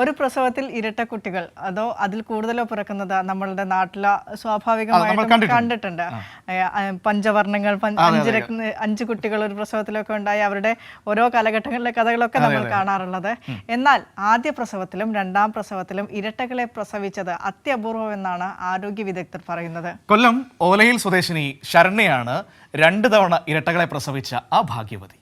ഒരു പ്രസവത്തിൽ ഇരട്ട കുട്ടികൾ അതോ അതിൽ കൂടുതലോ പിറക്കുന്നത് നമ്മളുടെ നാട്ടിലെ സ്വാഭാവികമായിട്ടും കണ്ടിട്ടുണ്ട്. പഞ്ചവർണ്ണങ്ങൾ, 5 കുട്ടികൾ ഒരു പ്രസവത്തിലൊക്കെ ഉണ്ടായി അവരുടെ ഓരോ കാലഘട്ടങ്ങളിലെ കഥകളൊക്കെ നമ്മൾ കാണാറുള്ളത്. എന്നാൽ ആദ്യ പ്രസവത്തിലും രണ്ടാം പ്രസവത്തിലും ഇരട്ടകളെ പ്രസവിച്ചത് അത്യപൂർവം എന്നാണ് ആരോഗ്യ വിദഗ്ധർ പറയുന്നത്. കൊല്ലം ഓലയിൽ സ്വദേശിനി ശരണ്യയാണ് 2 തവണ ഇരട്ടകളെ പ്രസവിച്ച ആ ഭാഗ്യവതി.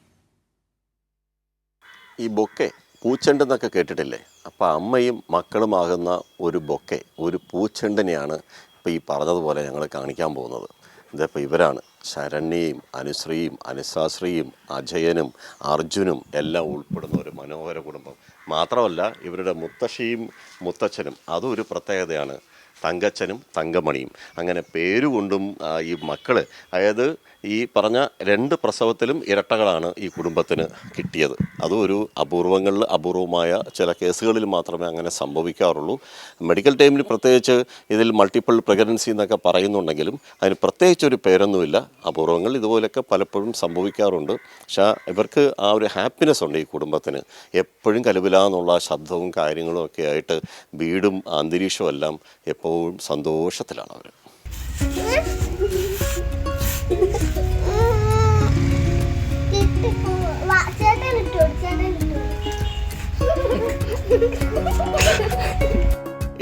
ഈ ബൊക്കെ പൂച്ചെണ്ടെന്നൊക്കെ കേട്ടിട്ടില്ലേ? അപ്പോൾ അമ്മയും മക്കളുമാകുന്ന ഒരു ബൊക്കെ, ഒരു പൂച്ചെണ്ടിനെയാണ് ഇപ്പോൾ ഈ പറഞ്ഞതുപോലെ ഞങ്ങൾ കാണിക്കാൻ പോകുന്നത്. ഇതിപ്പോൾ ഇവരാണ് ശരണ്യയും അനുശ്രീയും അനുശാശ്രീയും അജയനും അർജുനും എല്ലാം ഉൾപ്പെടുന്ന ഒരു മനോഹര കുടുംബം. മാത്രമല്ല ഇവരുടെ മുത്തശ്ശിയും മുത്തച്ഛനും അതും ഒരു പ്രത്യേകതയാണ്. തങ്കച്ചനും തങ്കമണിയും, അങ്ങനെ പേരുകൊണ്ടും ഈ മക്കൾ, അതായത് ഈ പറഞ്ഞ 2 പ്രസവത്തിലും ഇരട്ടകളാണ് ഈ കുടുംബത്തിന് കിട്ടിയത്. അതും ഒരു അപൂർവമായ ചില കേസുകളിൽ മാത്രമേ അങ്ങനെ സംഭവിക്കാറുള്ളൂ. മെഡിക്കൽ ടൈമിൽ പ്രത്യേകിച്ച് ഇതിൽ മൾട്ടിപ്പിൾ പ്രഗ്നൻസി എന്നൊക്കെ പറയുന്നുണ്ടെങ്കിലും അതിന് പ്രത്യേകിച്ചൊരു പേരൊന്നുമില്ല. അപൂർവങ്ങൾ ഇതുപോലെയൊക്കെ പലപ്പോഴും സംഭവിക്കാറുണ്ട്. പക്ഷേ ഇവർക്ക് ആ ഒരു ഹാപ്പിനെസ് ഉണ്ട് ഈ കുടുംബത്തിന്. എപ്പോഴും കലുവിലാന്നുള്ള ശബ്ദവും കാര്യങ്ങളും ഒക്കെ ആയിട്ട് വീടും അന്തരീക്ഷവും എല്ലാം എപ്പോഴും സന്തോഷത്തിലാണ് അവർ.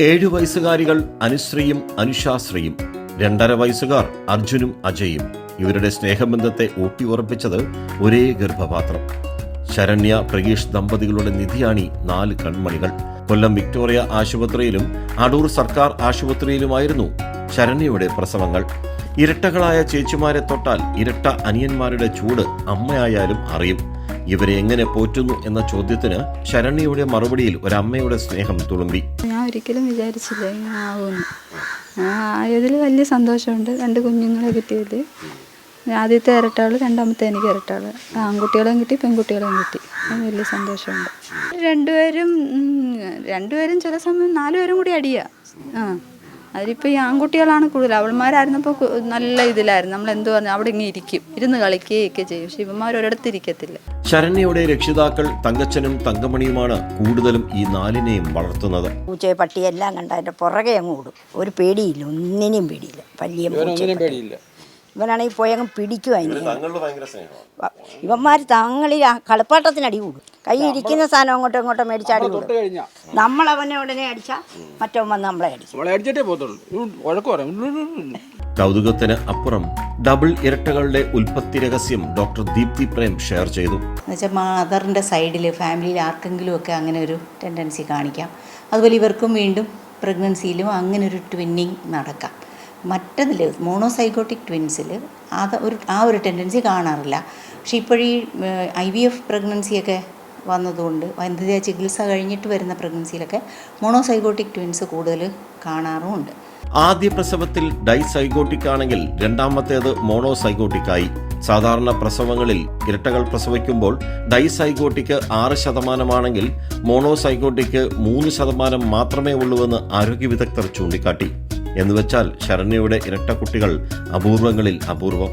ഏഴു വയസ്സുകാരികൾ അനുശ്രീയും അനുശാശ്രീയും, 2.5 വയസ്സുകാർ അർജുനും അജയും. ഇവരുടെ സ്നേഹബന്ധത്തെ ഊട്ടിയുറപ്പിച്ചത് ഒരേ ഗർഭപാത്രം. ശരണ്യ പ്രഗീഷ് ദമ്പതികളുടെ നിധിയാണി 4 കൺമണികൾ. കൊല്ലം വിക്ടോറിയ ആശുപത്രിയിലും അടൂർ സർക്കാർ ആശുപത്രിയിലുമായിരുന്നു ശരണ്യയുടെ പ്രസവങ്ങൾ. ഇരട്ടകളായ ചേച്ചിമാരെ തൊട്ടാൽ ഇരട്ട അനിയന്മാരുടെ ചൂട് അമ്മയായാലും അറിയും. ഇവരെ എങ്ങനെ പോറ്റുന്നു എന്ന ചോദ്യത്തിന് ശരണ്യയുടെ മറുപടിയിൽ ഒരമ്മയുടെ സ്നേഹം തുളുമ്പി. ഞാൻ ഒരിക്കലും വിചാരിച്ചില്ല ഇങ്ങനെ ആവുമെന്ന്. ആയതിൽ വലിയ സന്തോഷമുണ്ട്. 2 കുഞ്ഞുങ്ങളെ കിട്ടിയത്. ആദ്യത്തെ ഇരട്ടകൾ, രണ്ടാമത്തെ എനിക്ക് ഇരട്ടകൾ. ആൺകുട്ടികളെയും കിട്ടി, പെൺകുട്ടികളെയും കിട്ടി. അത് വലിയ സന്തോഷമുണ്ട്. രണ്ടുപേരും ചില സമയം 4 പേരും കൂടി അടിയാ. അതിലിപ്പോൾ ഈ ആൺകുട്ടികളാണ് കൂടുതൽ. അവൾമാരായിരുന്നപ്പോൾ നല്ല ഇതിലായിരുന്നു. നമ്മൾ എന്ത് പറഞ്ഞു അവിടെ ഇങ്ങനെ ഇരിക്കും, ഇരുന്ന് കളിക്കുകയൊക്കെ ചെയ്യും. പക്ഷെ ഇവന്മാർ ഒരിടത്ത് ഇരിക്കത്തില്ല. ശരണ്യയുടെ രക്ഷിതാക്കൾ തങ്കച്ചനും തങ്കമണിയുമാണ് കൂടുതലും ഈ 4നെയും വളർത്തുന്നത്. പൂച്ചയെ പട്ടിയെല്ലാം കണ്ട അതിൻ്റെ പുറകെ അങ്ങ് ഓടും. ഒരു പേടിയില്ല, ഒന്നിനെയും പേടിയില്ല. വലിയ പേടിയില്ല. ഇവനാണെങ്കിൽ പോയി അങ്ങ് പിടിക്കും. അതിന് ഇവന്മാർ തങ്ങളിൽ കളിപ്പാട്ടത്തിന് കൂടും. കൈ ഇരിക്കുന്ന സാധനം അങ്ങോട്ടും ഇങ്ങോട്ടും മേടിച്ചാടി കൂടും. നമ്മളവനെ ഉടനെ അടിച്ചാൽ മറ്റവൻ വന്ന് നമ്മളെ അടിക്കും. കൗതുകത്തിന് അപ്പുറം ഡബിൾ ഇരട്ടകളുടെ ഉൽപ്പത്തി രഹസ്യം ഡോക്ടർ ദീപ്തി പ്രേം ഷെയർ ചെയ്തു. എന്നുവെച്ചാൽ മദറിൻ്റെ സൈഡിൽ ഫാമിലിയിൽ ആർക്കെങ്കിലും ഒക്കെ അങ്ങനെ ഒരു ടെൻഡൻസി കാണിക്കാം. അതുപോലെ ഇവർക്കും വീണ്ടും പ്രഗ്നൻസിയിലും അങ്ങനെ ഒരു ട്വിന്നിങ് നടക്കാം. മറ്റതിൽ മോണോസൈഗോട്ടിക് ട്വിൻസിൽ ആ ഒരു ടെൻഡൻസി കാണാറില്ല. പക്ഷേ ഇപ്പോഴീ IVF പ്രഗ്നൻസിയൊക്കെ വന്നതുകൊണ്ട് വന്ധ്യതാ ചികിത്സ കഴിഞ്ഞിട്ട് വരുന്ന പ്രഗ്നൻസിയിലൊക്കെ മോണോസൈഗോട്ടിക് ട്വിൻസ് കൂടുതൽ കാണാറുമുണ്ട്. ആദ്യ പ്രസവത്തിൽ ഡൈസൈഗോട്ടിക് ആണെങ്കിൽ രണ്ടാമത്തേത് മോണോസൈഗോട്ടിക്കായി. സാധാരണ പ്രസവങ്ങളിൽ ഇരട്ടകൾ പ്രസവിക്കുമ്പോൾ ഡൈസൈഗോട്ടിക്ക് 6% മോണോസൈഗോട്ടിക്ക് 3% മാത്രമേ ഉള്ളൂവെന്ന് ആരോഗ്യ വിദഗ്ധർ ചൂണ്ടിക്കാട്ടി. എന്നുവെച്ചാൽ ശരണ്യയുടെ ഇരട്ട കുട്ടികൾ അപൂർവങ്ങളിൽ അപൂർവം.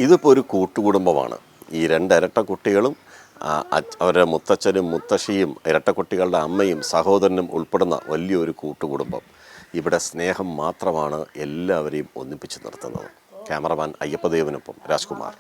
ഇതിപ്പോൾ ഒരു കൂട്ടുകുടുംബമാണ്. ഈ 2 ഇരട്ട കുട്ടികളും അവരുടെ മുത്തച്ഛനും മുത്തശ്ശിയും ഇരട്ടക്കുട്ടികളുടെ അമ്മയും സഹോദരനും ഉൾപ്പെടുന്ന വലിയൊരു കൂട്ടുകുടുംബം. ഇവിടെ സ്നേഹം മാത്രമാണ് എല്ലാവരെയും ഒന്നിപ്പിച്ച് നിർത്തുന്നത്. ക്യാമറമാൻ അയ്യപ്പദേവനൊപ്പം രാജ്കുമാർ.